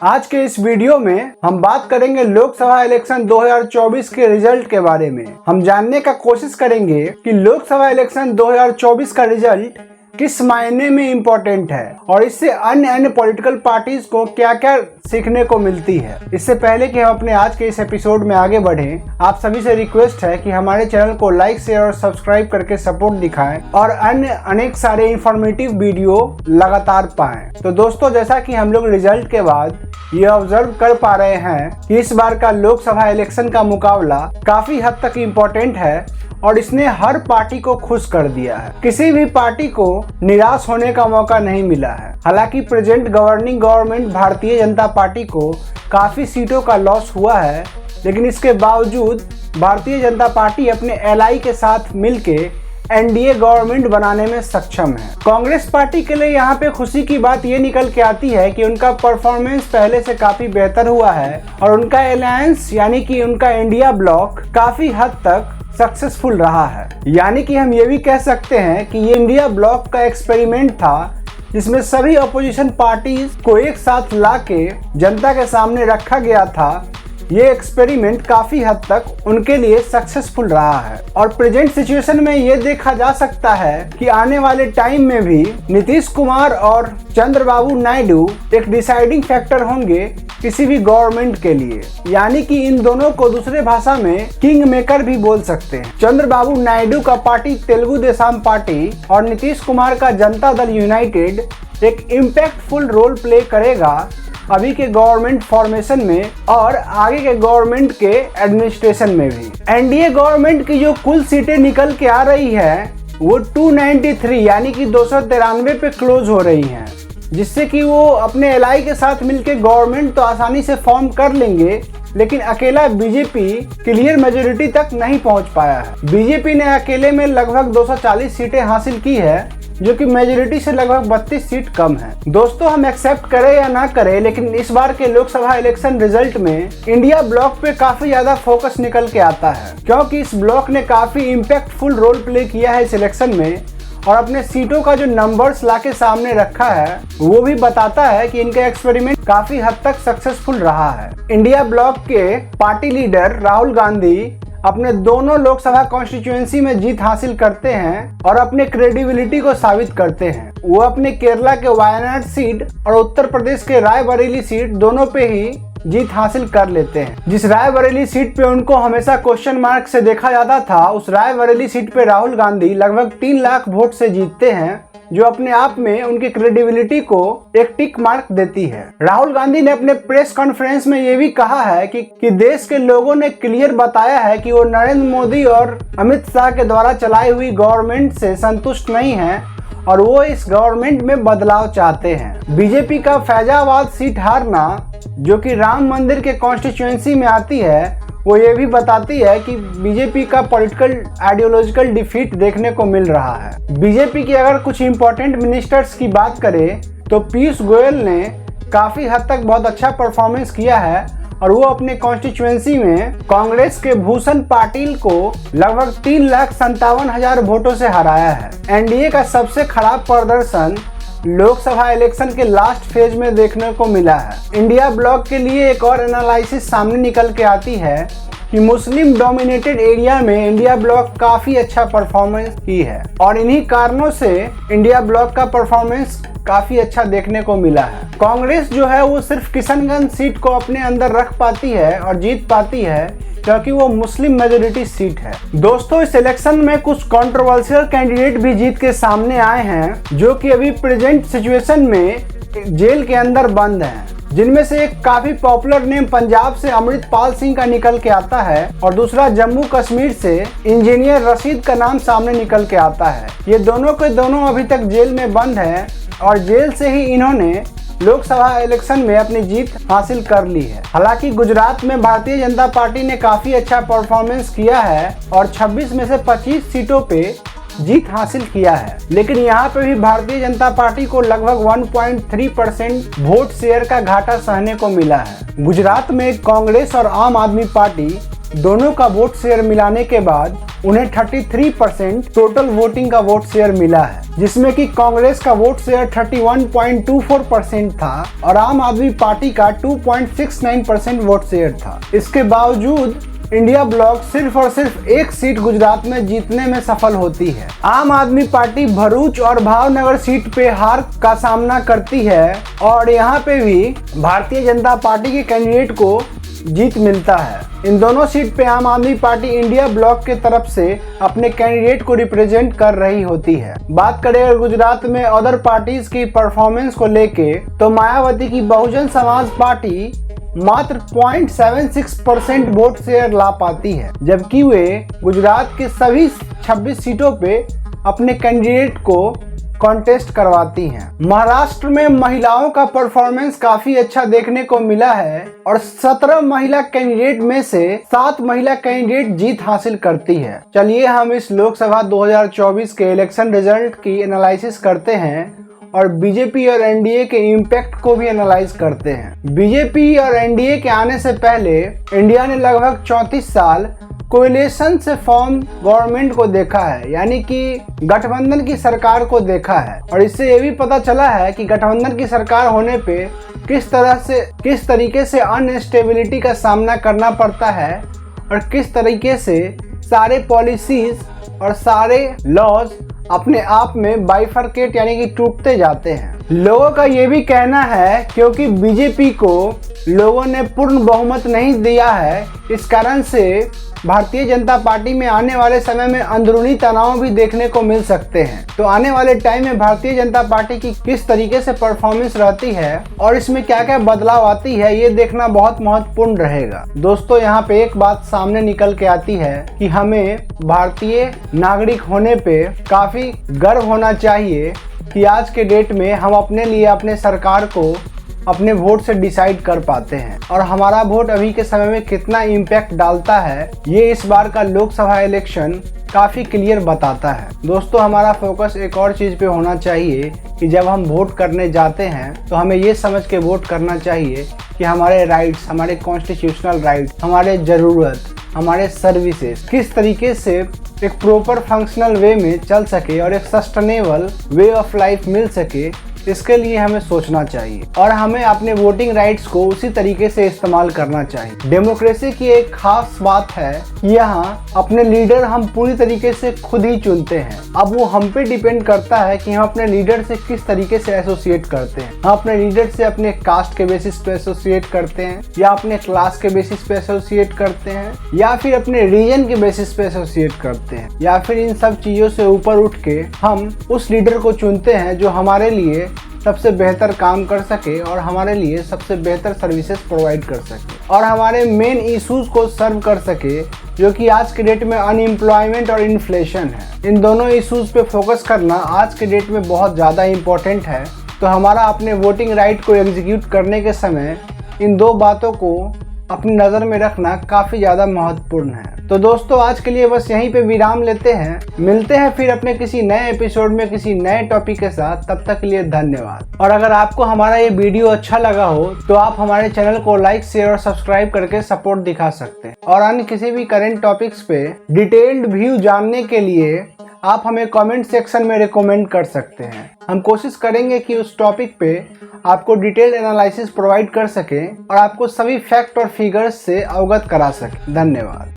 आज के इस वीडियो में हम बात करेंगे लोकसभा इलेक्शन 2024 के रिजल्ट के बारे में। हम जानने का कोशिश करेंगे कि लोकसभा इलेक्शन 2024 का रिजल्ट किस मायने में इम्पोर्टेंट है और इससे अन्य पॉलिटिकल पार्टीज को क्या क्या सीखने को मिलती है। इससे पहले कि हम अपने आज के इस एपिसोड में आगे बढ़ें, आप सभी से रिक्वेस्ट है कि हमारे चैनल को लाइक शेयर और सब्सक्राइब करके सपोर्ट दिखाएं और अन्य अनेक सारे इंफॉर्मेटिव वीडियो लगातार पाएं। तो दोस्तों, जैसा कि हम लोग रिजल्ट के बाद ये ऑब्जर्व कर पा रहे हैं कि इस बार का लोकसभा इलेक्शन का मुकाबला काफी हद तक इम्पोर्टेंट है और इसने हर पार्टी को खुश कर दिया है। किसी भी पार्टी को निराश होने का मौका नहीं मिला है। हालांकि present governing government Bharatiya Janata party को काफी सीटों का लॉस हुआ है, लेकिन इसके बावजूद भारतीय जनता पार्टी अपने एलआई के साथ मिलके एनडीए गवर्नमेंट बनाने में सक्षम है। कांग्रेस पार्टी के लिए यहाँ पे खुशी की बात ये निकल के आती है कि उनका परफॉर्मेंस पहले से काफी बेहतर हुआ है और उनका अलायंस यानी कि उनका इंडिया ब्लॉक काफी हद तक सक्सेसफुल रहा है। यानी कि हम ये भी कह सकते हैं कि ये इंडिया ब्लॉक का एक्सपेरिमेंट था जिसमें सभी अपोजिशन पार्टीज को एक साथ लाके जनता के सामने रखा गया था। ये एक्सपेरिमेंट काफी हद तक उनके लिए सक्सेसफुल रहा है और प्रेजेंट सिचुएशन में ये देखा जा सकता है कि आने वाले टाइम में भी नीतीश कुमार और चंद्रबाबू नायडू एक डिसाइडिंग फैक्टर होंगे किसी भी गवर्नमेंट के लिए। यानी कि इन दोनों को दूसरे भाषा में किंग मेकर भी बोल सकते हैं। चंद्रबाबू नायडू का पार्टी तेलुगु देशम पार्टी और नीतीश कुमार का जनता दल यूनाइटेड एक इम्पैक्टफुल रोल प्ले करेगा अभी के गवर्नमेंट फॉर्मेशन में और आगे के गवर्नमेंट के एडमिनिस्ट्रेशन में भी। एनडीए गवर्नमेंट की जो कुल सीटें निकल के आ रही है वो 293 यानी कि 293 पे क्लोज हो रही हैं, जिससे कि वो अपने एलआई के साथ मिलके गवर्नमेंट तो आसानी से फॉर्म कर लेंगे, लेकिन अकेला बीजेपी क्लियर मेजोरिटी तक नहीं पहुंच पाया है। बीजेपी ने अकेले में लगभग 240 सीटें हासिल की है, जो कि मेजोरिटी से लगभग 32 सीट कम है। दोस्तों, हम एक्सेप्ट करें या ना करें, लेकिन इस बार के लोकसभा इलेक्शन रिजल्ट में इंडिया ब्लॉक पे काफी ज्यादा फोकस निकल के आता है, क्योंकि इस ब्लॉक ने काफी इम्पैक्टफुल रोल प्ले किया है इस इलेक्शन में और अपने सीटों का जो नंबर्स लाके सामने रखा है वो भी बताता है कि इनका एक्सपेरिमेंट काफी हद तक सक्सेसफुल रहा है। इंडिया ब्लॉक के पार्टी लीडर राहुल गांधी अपने दोनों लोकसभा कॉन्स्टिट्यूएंसी में जीत हासिल करते हैं और अपने क्रेडिबिलिटी को साबित करते हैं। वो अपने केरला के वायनाड सीट और उत्तर प्रदेश के रायबरेली सीट दोनों पे ही जीत हासिल कर लेते हैं। जिस रायबरेली सीट पे उनको हमेशा क्वेश्चन मार्क से देखा जाता था, उस रायबरेली सीट पे राहुल गांधी लगभग 3 लाख वोट से जीतते हैं, जो अपने आप में उनकी क्रेडिबिलिटी को एक टिक मार्क देती है। राहुल गांधी ने अपने प्रेस कॉन्फ्रेंस में ये भी कहा है कि देश के लोगों ने क्लियर बताया है कि वो नरेंद्र मोदी और अमित शाह के द्वारा चलाई हुई गवर्नमेंट से संतुष्ट नहीं है और वो इस गवर्नमेंट में बदलाव चाहते हैं। बीजेपी का फैजाबाद सीट हारना, जो कि राम मंदिर के कॉन्स्टिट्यूएंसी में आती है, वो ये भी बताती है कि बीजेपी का पॉलिटिकल आइडियोलॉजिकल डिफीट देखने को मिल रहा है। बीजेपी की अगर कुछ इंपॉर्टेंट मिनिस्टर्स की बात करें तो पीयूष गोयल ने काफी हद तक बहुत अच्छा परफॉर्मेंस किया है और वो अपने कॉन्स्टिट्यूएंसी में कांग्रेस के भूषण पाटिल को लगभग 3,57,000 वोटों से हराया है। एनडीए का सबसे खराब प्रदर्शन लोकसभा इलेक्शन के लास्ट फेज में देखने को मिला है। इंडिया ब्लॉक के लिए एक और एनालिसिस सामने निकल के आती है कि मुस्लिम डोमिनेटेड एरिया में इंडिया ब्लॉक काफी अच्छा परफॉर्मेंस की है और इन्हीं कारणों से इंडिया ब्लॉक का परफॉर्मेंस काफी अच्छा देखने को मिला है। कांग्रेस जो है वो सिर्फ किशनगंज सीट को अपने अंदर रख पाती है और जीत पाती है, क्योंकि वो मुस्लिम मेजोरिटी सीट है। दोस्तों, इस इलेक्शन में कुछ कंट्रोवर्शियल कैंडिडेट भी जीत के सामने आए हैं, जो कि अभी प्रेजेंट सिचुएशन में जेल के अंदर बंद हैं। जिनमें से एक काफी पॉपुलर नेम पंजाब से अमृतपाल सिंह का निकल के आता है और दूसरा जम्मू कश्मीर से इंजीनियर रशीद का नाम सामने निकल के आता है। ये दोनों के दोनों अभी तक जेल में बंद हैं और जेल से ही इन्होंने लोकसभा इलेक्शन में अपनी जीत हासिल कर ली है। हालांकि गुजरात में भारतीय जनता पार्टी ने काफी अच्छा परफॉर्मेंस किया है और 26 में से 25 सीटों पे जीत हासिल किया है, लेकिन यहाँ पे भी भारतीय जनता पार्टी को लगभग 1.3% वोट शेयर का घाटा सहने को मिला है। गुजरात में कांग्रेस और आम आदमी पार्टी दोनों का वोट शेयर मिलाने के बाद उन्हें 33% टोटल वोटिंग का वोट शेयर मिला है, जिसमें कि कांग्रेस का वोट शेयर 31.24% था और आम आदमी पार्टी का 2.69% वोट शेयर था। इसके बावजूद इंडिया ब्लॉक सिर्फ और सिर्फ एक सीट गुजरात में जीतने में सफल होती है। आम आदमी पार्टी भरूच और भावनगर सीट पे हार का सामना करती है और यहाँ पे भी भारतीय जनता पार्टी के कैंडिडेट को जीत मिलता है। इन दोनों सीट पे आम आदमी पार्टी इंडिया ब्लॉक के तरफ से अपने कैंडिडेट को रिप्रेजेंट कर रही होती है। बात करें अगर गुजरात में अदर पार्टीज की परफॉर्मेंस को लेके, तो मायावती की बहुजन समाज पार्टी मात्र 0.76% वोट शेयर ला पाती है, जबकि वे गुजरात के सभी 26 सीटों पे अपने कैंडिडेट को कॉन्टेस्ट करवाती हैं। महाराष्ट्र में महिलाओं का परफॉर्मेंस काफी अच्छा देखने को मिला है और 17 महिला कैंडिडेट में से 7 महिला कैंडिडेट जीत हासिल करती है। चलिए हम इस लोकसभा 2024 के इलेक्शन रिजल्ट की एनालिसिस करते हैं और बीजेपी और एनडीए के इम्पैक्ट को भी एनालाइज करते हैं। बीजेपी और एनडीए के आने से पहले इंडिया ने लगभग 34 साल कोएलिशन से फॉर्म गवर्नमेंट को देखा है, यानी कि गठबंधन की सरकार को देखा है। और इससे ये भी पता चला है कि गठबंधन की सरकार होने पे किस तरीके से अनस्टेबिलिटी का सामना करना पड़ता है और किस तरीके से सारे पॉलिसीज और सारे लॉज अपने आप में बाइफरकेट यानी कि टूटते जाते हैं। लोगों का ये भी कहना है क्योंकि बीजेपी को लोगों ने पूर्ण बहुमत नहीं दिया है, इस कारण से भारतीय जनता पार्टी में आने वाले समय में अंदरूनी तनाव भी देखने को मिल सकते हैं। तो आने वाले टाइम में भारतीय जनता पार्टी की किस तरीके से परफॉर्मेंस रहती है और इसमें क्या क्या बदलाव आती है, ये देखना बहुत महत्वपूर्ण रहेगा। दोस्तों, यहाँ पे एक बात सामने निकल के आती है कि हमें भारतीय नागरिक होने पे काफी गर्व होना चाहिए कि आज के डेट में हम अपने लिए अपने सरकार को अपने वोट से डिसाइड कर पाते हैं और हमारा वोट अभी के समय में कितना इम्पैक्ट डालता है, ये इस बार का लोकसभा इलेक्शन काफ़ी क्लियर बताता है। दोस्तों, हमारा फोकस एक और चीज़ पे होना चाहिए कि जब हम वोट करने जाते हैं तो हमें ये समझ के वोट करना चाहिए कि हमारे राइट्स, हमारे कॉन्स्टिट्यूशनल राइट्स, हमारे ज़रूरत, हमारे सर्विसेज किस तरीके से एक प्रॉपर फंक्शनल वे में चल सके और एक सस्टेनेबल वे ऑफ लाइफ मिल सके, इसके लिए हमें सोचना चाहिए और हमें अपने वोटिंग राइट्स को उसी तरीके से इस्तेमाल करना चाहिए। डेमोक्रेसी की एक खास बात है कि यहाँ अपने लीडर हम पूरी तरीके से खुद ही चुनते हैं। अब वो हम पे डिपेंड करता है कि हम अपने लीडर से किस तरीके से एसोसिएट करते हैं। हम अपने लीडर से अपने कास्ट के बेसिस पे एसोसिएट करते हैं या अपने क्लास के बेसिस पे एसोसिएट करते हैं या फिर अपने रीजन के बेसिस पे एसोसिएट करते हैं या फिर इन सब चीज़ों से ऊपर उठ के हम उस लीडर को चुनते हैं जो हमारे लिए सबसे बेहतर काम कर सके और हमारे लिए सबसे बेहतर सर्विसेज प्रोवाइड कर सके और हमारे मेन इश्यूज को सर्व कर सके, जो कि आज के डेट में अनएम्प्लॉयमेंट और इन्फ्लेशन है। इन दोनों इश्यूज पे फोकस करना आज के डेट में बहुत ज़्यादा इम्पोर्टेंट है। तो हमारा अपने वोटिंग राइट को एग्जीक्यूट करने के समय इन दो बातों को अपनी नज़र में रखना काफ़ी ज़्यादा महत्वपूर्ण है। तो दोस्तों, आज के लिए बस यहीं पे विराम लेते हैं। मिलते हैं फिर अपने किसी नए एपिसोड में किसी नए टॉपिक के साथ। तब तक के लिए धन्यवाद। और अगर आपको हमारा ये वीडियो अच्छा लगा हो तो आप हमारे चैनल को लाइक, शेयर और सब्सक्राइब करके सपोर्ट दिखा सकते हैं। और अन्य किसी भी करंट टॉपिक्स पे डिटेल्ड व्यू जानने के लिए आप हमें कमेंट सेक्शन में रिकमेंड कर सकते हैं। हम कोशिश करेंगे कि उस टॉपिक पे आपको डिटेल एनालिसिस प्रोवाइड कर सकें और आपको सभी फैक्ट और फिगर्स से अवगत करा सकें। धन्यवाद।